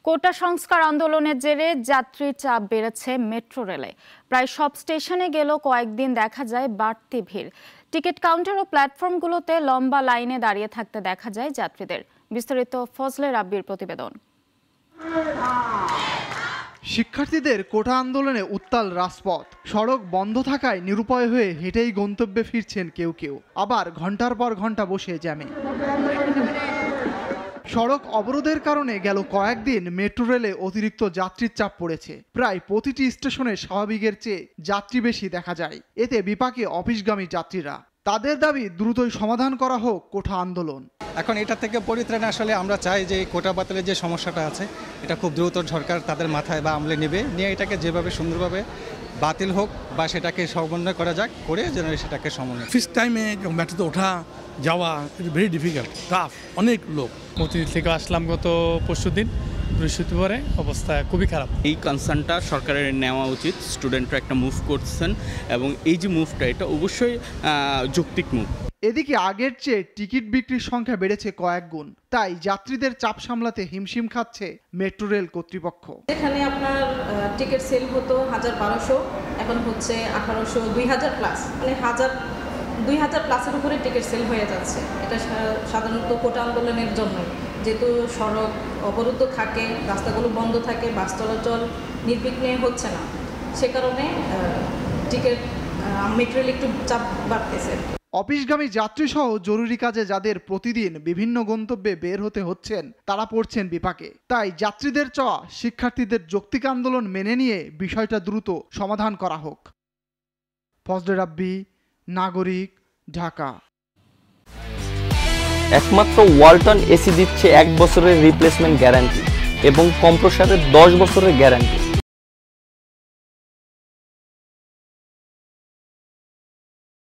কোটা সংস্কার আন্দোলনের জেরে যাত্রী চাপ বেড়েছে মেট্রো রেলে। প্রায় সব স্টেশনে গেল কয়েকদিন দেখা যায় বাড়তি ভিড়। টিকিট কাউন্টার ও প্ল্যাটফর্মগুলোতে লম্বা লাইনে দাঁড়িয়ে থাকতে দেখা যায় যাত্রীদের। বিস্তারিত ফজলে রাব্বির প্রতিবেদন। শিক্ষার্থীদের কোটা আন্দোলনে উত্তাল রাজপথ। সড়ক বন্ধ থাকায় নিরুপায় হয়ে হেঁটেই গন্তব্যে ফিরছেন কেউ কেউ, আবার ঘন্টার পর ঘন্টা বসে জ্যামে। সড়ক অবরোধের কারণে গেল কয়েকদিন মেট্রো রেলে অতিরিক্ত যাত্রীর চাপ পড়েছে। প্রায় প্রতিটি স্টেশনে স্বাভাবিকের চেয়ে যাত্রী বেশি দেখা যায়। এতে বিপাকে অফিসগামী যাত্রীরা। তাদের দাবি দ্রুতই সমাধান করা হোক কোটা আন্দোলন। এখন এটা থেকে পরিত্রাণে আসলে আমরা চাই যে কোটা বাতিলের যে সমস্যাটা আছে এটা খুব দ্রুত সরকার তাদের মাথায় বা আমলে নেবে, নিয়ে এটাকে যেভাবে সুন্দরভাবে বাতিল হোক বা সেটাকে সমন্বয় করা যাক, করে যেন সেটাকে সমন্বয়। ফিক্স টাইমে মেট্রোতে ওঠা যাওয়া ভেরি ডিফিকাল্ট, টাফ, অনেক লোক। মতিঝিল থেকে আসলাম গত পরশুদিন, বৃহস্পতিবারে, অবস্থা খুবই খারাপ। এই কনসার্নটা সরকারের নেওয়া উচিত। স্টুডেন্টরা একটা মুভ করছেন এবং এই যে মুভটা এটা অবশ্যই যৌক্তিক মুভ। এদিকে আগের চেয়ে টিকিট বিক্রির সংখ্যা বেড়েছে কয়েক গুণ, তাই যাত্রীদের চাপ সামলাতে হিমশিম খাচ্ছে মেট্রো রেল কর্তৃপক্ষ। এখানে আপনার টিকিট সেল হতো 1200, এখন হচ্ছে 1800, 2000 প্লাস, মানে 2000 প্লাসের উপরে টিকিট সেল হয়ে যাচ্ছে। এটা সাধারণত কোটা আন্দোলনের জন্য, যেহেতু সড়ক অবরুদ্ধ থাকে, রাস্তাগুলো বন্ধ থাকে, বাস চলাচল নির্বিঘ্নে হচ্ছে না, সে কারণে টিকিট মেট্রো রেল একটু চাপ বাড়তেছে। অফিসগামী যাত্রী সহ জরুরি কাজে যাদের প্রতিদিন বিভিন্ন গন্তব্যে বের হতে হচ্ছেন তারা পড়ছেন বিপাকে। তাই যাত্রীদের চাওয়া শিক্ষার্থীদের যৌক্তিক আন্দোলন মেনে নিয়ে বিষয়টা দ্রুত সমাধান করা হোক। ফজলে রাব্বি, নাগরিক, ঢাকা। একমাত্র ওয়ালটন এসি দিচ্ছে 1 বছরের রিপ্লেসমেন্ট গ্যারান্টি এবং কম্প্রেসারের 10 বছরের গ্যারান্টি।